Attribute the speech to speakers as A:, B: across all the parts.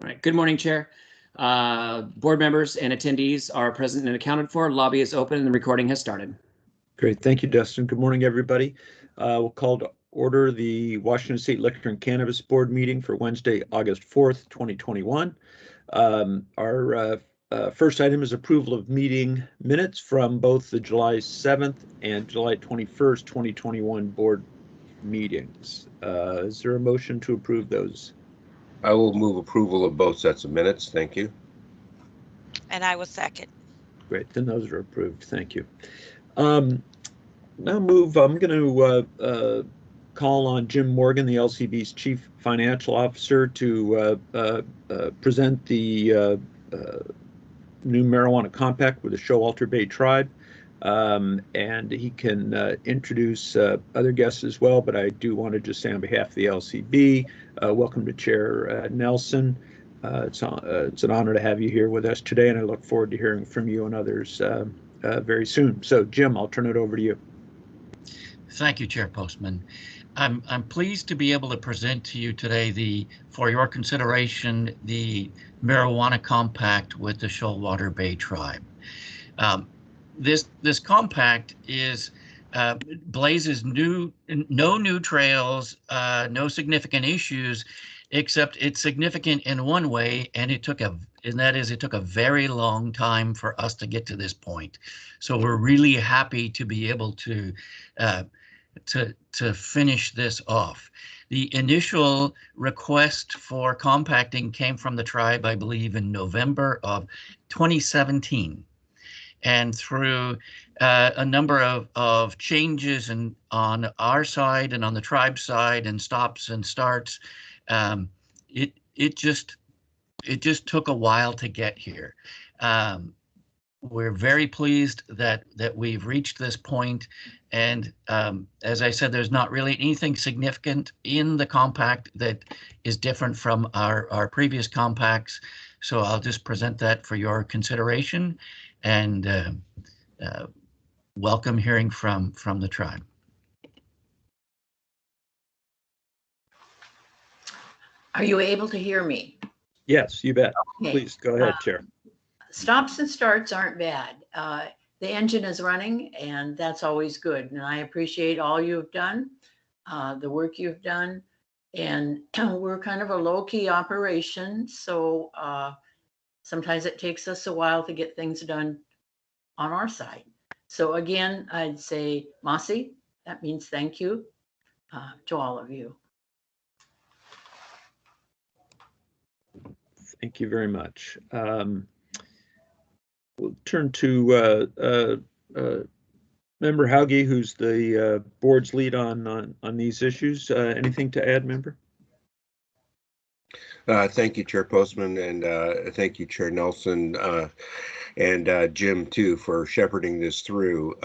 A: right. Good morning, Chair. Board members and attendees are present and accounted for. Lobby is open and the recording has started.
B: Great. Thank you, Dustin. Good morning, everybody. We'll call to order the Washington State Liquor and Cannabis Board meeting for Wednesday, August 4th, 2021. Our first item is approval of meeting minutes from both the July 7th and July 21st, 2021 board meetings. Is there a motion to approve those?
C: I will move approval of both sets of minutes. Thank you.
D: And I will second.
B: Great, then those are approved. Thank you. I'm going to call on Jim Morgan, the LCB's Chief Financial Officer, to present the new marijuana compact with the Showalter Bay Tribe. And he can introduce other guests as well, but I do want to just say on behalf of the LCB, welcome to Chair Nelson. It's an honor to have you here with us today, and I look forward to hearing from you and others very soon. So, Jim, I'll turn it over to you.
E: Thank you, Chair Postman. I'm pleased to be able to present to you today for your consideration the marijuana compact with the Showalter Bay Tribe. This compact blazes no new trails, no significant issues, except it's significant in one way, and it took a very long time for us to get to this point. So we're really happy to be able to finish this off. The initial request for compacting came from the tribe, I believe, in November of 2017. And through a number of changes on our side and on the tribe side, and stops and starts, it just took a while to get here. We're very pleased that we've reached this point, and as I said, there's not really anything significant in the compact that is different from our previous compacts. So I'll just present that for your consideration, and welcome hearing from the tribe.
F: Are you able to hear me?
B: Yes, you bet.
F: Okay.
B: Please go ahead, Chair.
F: Stops and starts aren't bad. The engine is running, and that's always good. And I appreciate all you've done, the work you've done. And we're kind of a low-key operation, so sometimes it takes us a while to get things done on our side. So again, I'd say, Masi, that means thank you to all of you.
B: Thank you very much. We'll turn to Member Hauge, who's the board's lead on these issues. Anything to add, member?
C: Thank you, Chair Postman, and thank you, Chair Nelson, and Jim, too, for shepherding this through.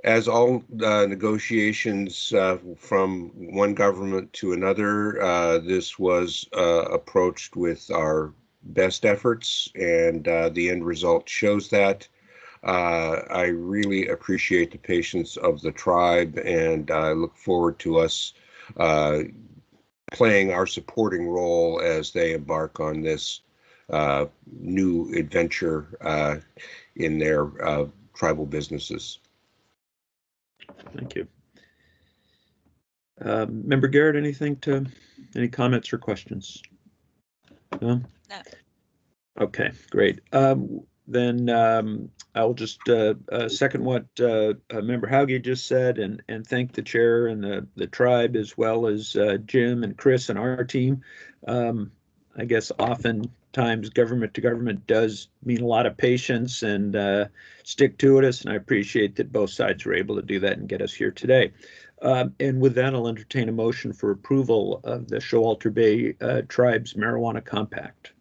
C: As all negotiations from one government to another, this was approached with our best efforts, and the end result shows that. I really appreciate the patience of the tribe, and I look forward to us playing our supporting role as they embark on this new adventure in their tribal businesses.
B: Thank you. Member Garrett, any comments or questions? No?
D: No.
B: Okay, great. Then I'll just second what Member Hauge just said, and thank the chair and the tribe, as well as Jim and Chris and our team. I guess oftentimes government to government does mean a lot of patience and stick to it, and I appreciate that both sides were able to do that and get us here today. And with that, I'll entertain a motion for approval of the Showalter Bay Tribe's Marijuana Compact.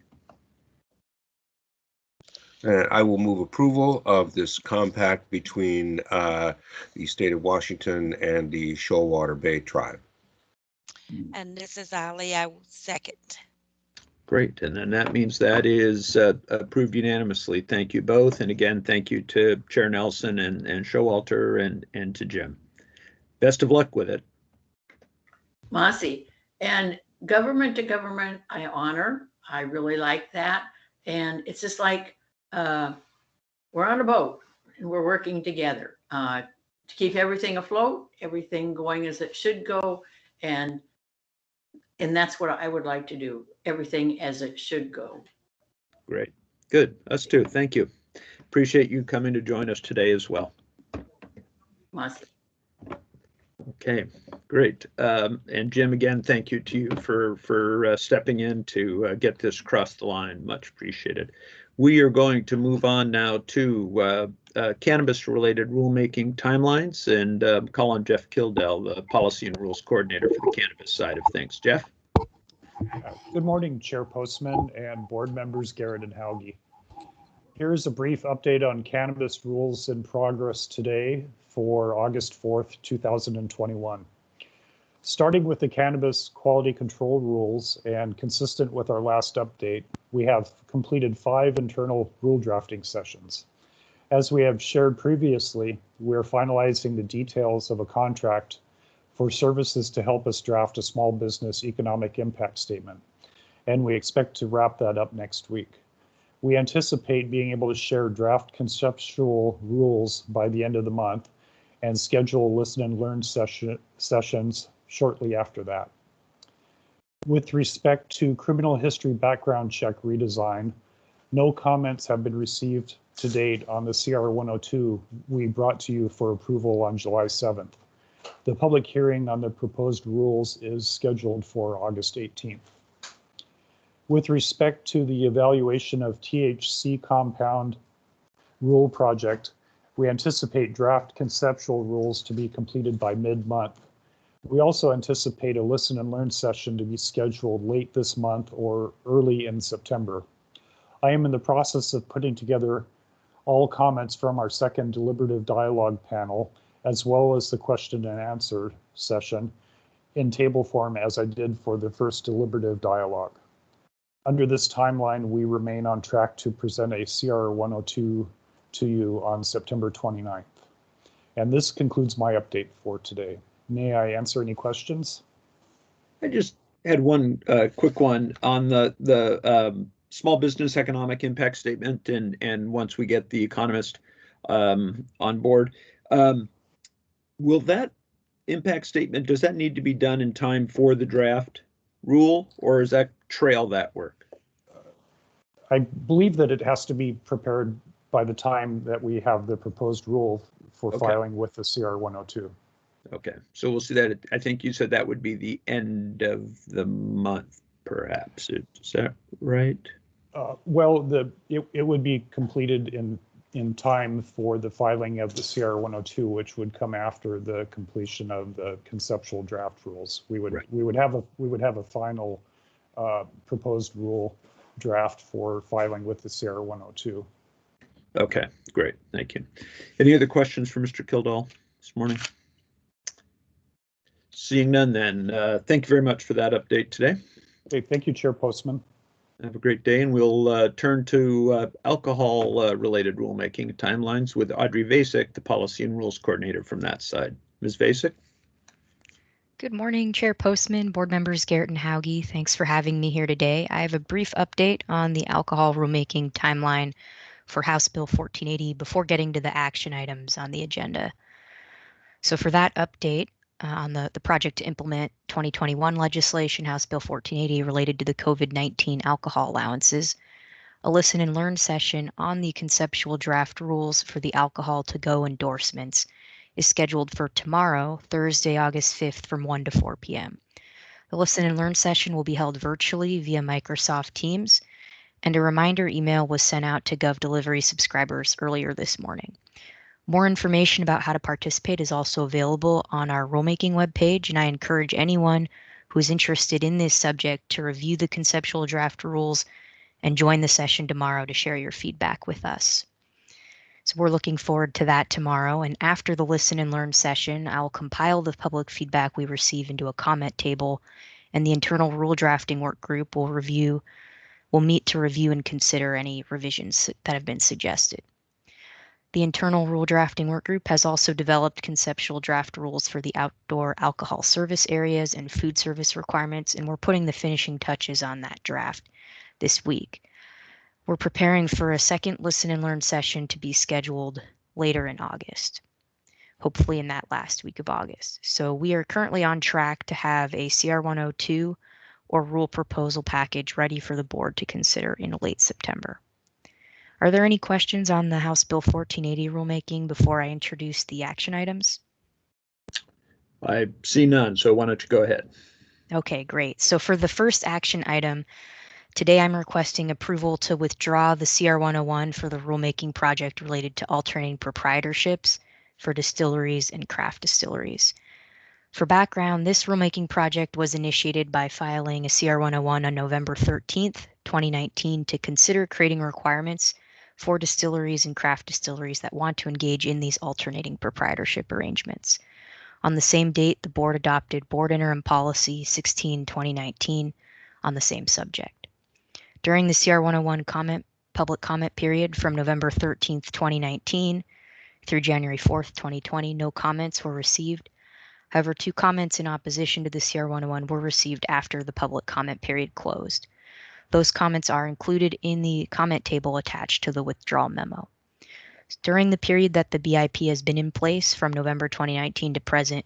C: I will move approval of this compact between the state of Washington and the Showalter Bay Tribe.
D: And this is Ali. I will second.
B: Great, and then that means that is approved unanimously. Thank you both, and again, thank you to Chair Nelson and Showalter and to Jim. Best of luck with it.
F: Masi, and government to government, I honor. I really like that. And it's just like we're on a boat and we're working together to keep everything afloat, everything going as it should go. And that's what I would like to do, everything as it should go.
B: Great. Good. Us too. Thank you. Appreciate you coming to join us today as well.
F: Must.
B: Okay, great. And Jim, again, thank you to you for stepping in to get this across the line. Much appreciated. We are going to move on now to cannabis-related rulemaking timelines and call on Jeff Kildell, the Policy and Rules Coordinator for the cannabis side of things. Jeff?
G: Good morning, Chair Postman and board members Garrett and Hauge. Here's a brief update on cannabis rules in progress today for August 4th, 2021. Starting with the cannabis quality control rules and consistent with our last update, we have completed 5 internal rule drafting sessions. As we have shared previously, we're finalizing the details of a contract for services to help us draft a small business economic impact statement, and we expect to wrap that up next week. We anticipate being able to share draft conceptual rules by the end of the month and schedule listen and learn sessions shortly after that. With respect to criminal history background check redesign, no comments have been received to date on the CR 102 we brought to you for approval on July 7th. The public hearing on the proposed rules is scheduled for August 18th. With respect to the evaluation of THC compound rule project, we anticipate draft conceptual rules to be completed by mid-month. We also anticipate a listen and learn session to be scheduled late this month or early in September. I am in the process of putting together all comments from our second deliberative dialogue panel, as well as the question and answer session in table form as I did for the first deliberative dialogue. Under this timeline, we remain on track to present a CR 102 to you on September 29th. And this concludes my update for today. May I answer any questions?
B: I just had one quick one on the small business economic impact statement, and once we get the economist on board, will that impact statement, does that need to be done in time for the draft rule, or is that trail that work?
G: I believe that it has to be prepared by the time that we have the proposed rule for filing with the CR 102.
B: Okay, so we'll see that. I think you said that would be the end of the month, perhaps. Is that right?
G: Well, it would be completed in time for the filing of the CR 102, which would come after the completion of the conceptual draft rules. We would have a final proposed rule draft for filing with the CR 102.
B: Okay, great, thank you. Any other questions for Mr. Kildall this morning? Seeing none, then thank you very much for that update today.
G: Okay, thank you, Chair Postman.
B: Have a great day, and we'll turn to alcohol-related rulemaking timelines with Audrey Vasek, the Policy and Rules Coordinator from that side. Ms. Vasek?
H: Good morning, Chair Postman, board members Garrett and Hauge. Thanks for having me here today. I have a brief update on the alcohol rulemaking timeline for House Bill 1480 before getting to the action items on the agenda. So for that update, on the project to implement 2021 legislation, House Bill 1480 related to the COVID-19 alcohol allowances, a listen and learn session on the conceptual draft rules for the alcohol to go endorsements is scheduled for tomorrow, Thursday, August 5th from 1 to 4 p.m. The listen and learn session will be held virtually via Microsoft Teams, and a reminder email was sent out to GovDelivery subscribers earlier this morning. More information about how to participate is also available on our rulemaking webpage, and I encourage anyone who is interested in this subject to review the conceptual draft rules and join the session tomorrow to share your feedback with us. So we're looking forward to that tomorrow, and after the listen and learn session, I'll compile the public feedback we receive into a comment table, and the internal rule drafting work group will meet to review and consider any revisions that have been suggested. The internal rule drafting work group has also developed conceptual draft rules for the outdoor alcohol service areas and food service requirements, and we're putting the finishing touches on that draft. this week. We're preparing for a second listen and learn session to be scheduled later in August, hopefully in that last week of August. So we are currently on track to have a CR 102 or rule proposal package ready for the board to consider in late September. Are there any questions on the House Bill 1480 rulemaking before I introduce the action items?
B: I see none, so why don't you go ahead?
H: Okay, great. So for the first action item, today I'm requesting approval to withdraw the CR 101 for the rulemaking project related to alternating proprietorships for distilleries and craft distilleries. For background, this rulemaking project was initiated by filing a CR 101 on November 13th, 2019 to consider creating requirements for distilleries and craft distilleries that want to engage in these alternating proprietorship arrangements. On the same date, the board adopted Board Interim Policy 16/2019 on the same subject. During the CR 101 public comment period from November 13th, 2019 through January 4th, 2020, no comments were received. However, 2 comments in opposition to the CR 101 were received after the public comment period closed. Those comments are included in the comment table attached to the withdrawal memo. During the period that the BIP has been in place from November 2019 to present,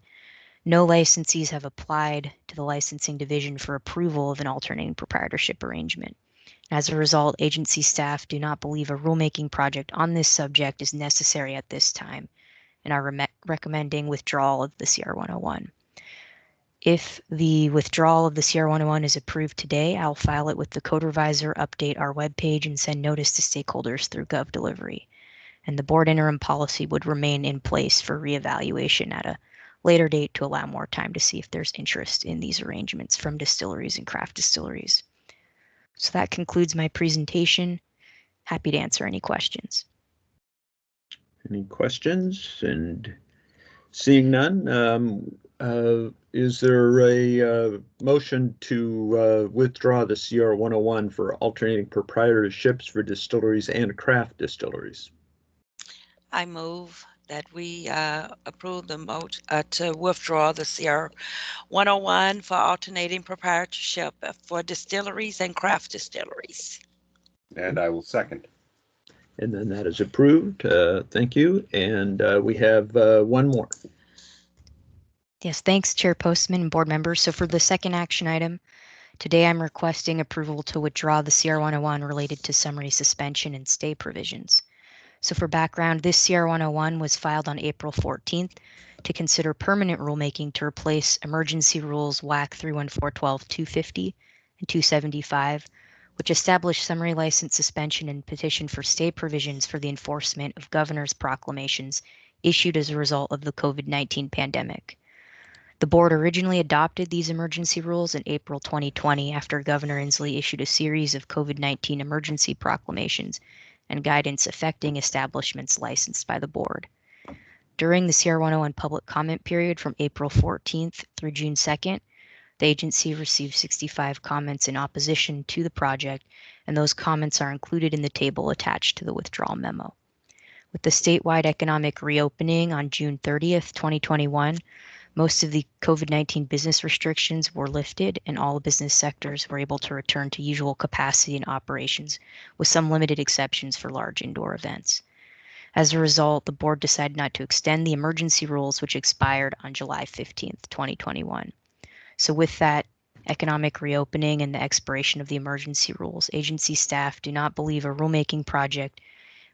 H: no licensees have applied to the licensing division for approval of an alternating proprietorship arrangement. As a result, agency staff do not believe a rulemaking project on this subject is necessary at this time and are recommending withdrawal of the CR 101. If the withdrawal of the CR 101 is approved today, I'll file it with the code revisor, update our webpage, and send notice to stakeholders through Gov Delivery. And the board interim policy would remain in place for reevaluation at a later date to allow more time to see if there's interest in these arrangements from distilleries and craft distilleries. So that concludes my presentation. Happy to answer any questions.
B: Any questions? And seeing none, is there a motion to withdraw the CR 101 for alternating proprietorships for distilleries and craft distilleries?
D: I move that we approve the motion to withdraw the CR 101 for alternating proprietorship for distilleries and craft distilleries.
C: And I will second.
B: And then that is approved. Thank you. And we have one more.
H: Yes, thanks, Chair Postman and board members. So for the second action item, today I'm requesting approval to withdraw the CR 101 related to summary suspension and stay provisions. So for background, this CR 101 was filed on April 14th to consider permanent rulemaking to replace emergency rules WAC 31412-250 and 275, which establish summary license suspension and petition for stay provisions for the enforcement of governor's proclamations issued as a result of the COVID-19 pandemic. The board originally adopted these emergency rules in April 2020 after Governor Inslee issued a series of COVID-19 emergency proclamations and guidance affecting establishments licensed by the board. During the CR 101 public comment period from April 14th through June 2nd, the agency received 65 comments in opposition to the project, and those comments are included in the table attached to the withdrawal memo. With the statewide economic reopening on June 30th, 2021, most of the COVID-19 business restrictions were lifted and all business sectors were able to return to usual capacity and operations, with some limited exceptions for large indoor events. As a result, the board decided not to extend the emergency rules, which expired on July 15th, 2021. So with that economic reopening and the expiration of the emergency rules, agency staff do not believe a rulemaking project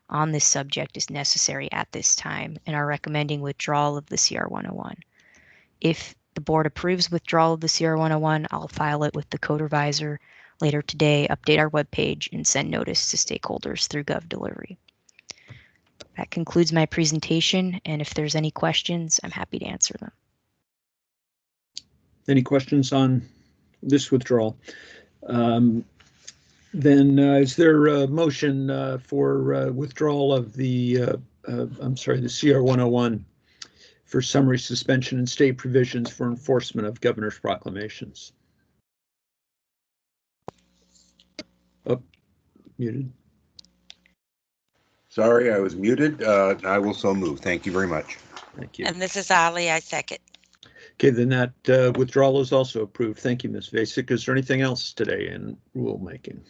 H: on this subject is necessary at this time and are recommending withdrawal of the CR 101. If the board approves withdrawal of the CR 101, I'll file it with the code revisor later today, update our webpage, and send notice to stakeholders through Gov Delivery. That concludes my presentation, and if there's any questions, I'm happy to answer them.
B: Any questions on this withdrawal? Then is there a motion for withdrawal of the CR 101 for summary suspension and stay provisions for enforcement of governor's proclamations? Oh, muted.
C: Sorry, I was muted. I will so move. Thank you very much.
B: Thank you.
D: And this is Ali, I second.
B: Okay, then that withdrawal is also approved. Thank you, Ms. Vasic. Is there anything else today in rulemaking?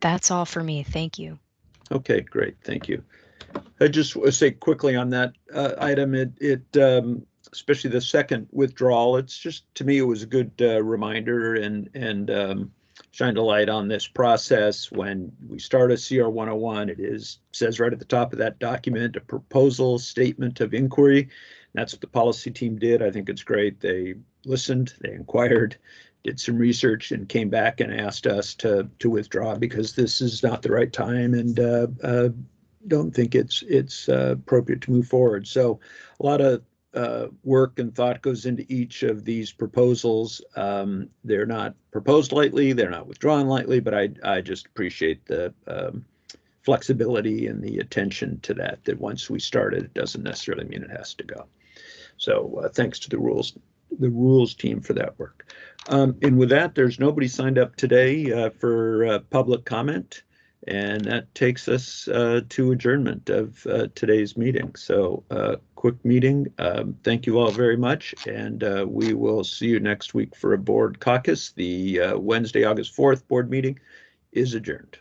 H: That's all for me. Thank you.
B: Okay, great. Thank you. I just want to say quickly on that item, especially the second withdrawal, it's just, to me, it was a good reminder and shined a light on this process. When we start a CR 101, says right at the top of that document, a proposal statement of inquiry. That's what the policy team did. I think it's great. They listened, they inquired, did some research, and came back and asked us to withdraw because this is not the right time, and don't think it's appropriate to move forward. So a lot of work and thought goes into each of these proposals. They're not proposed lightly, they're not withdrawn lightly, but I just appreciate the flexibility and the attention to that once we start it doesn't necessarily mean it has to go. So thanks to the rules team for that work. And with that, there's nobody signed up today for public comment. And that takes us to adjournment of today's meeting. So quick meeting. Thank you all very much. And we will see you next week for a board caucus. The Wednesday, August 4th board meeting is adjourned.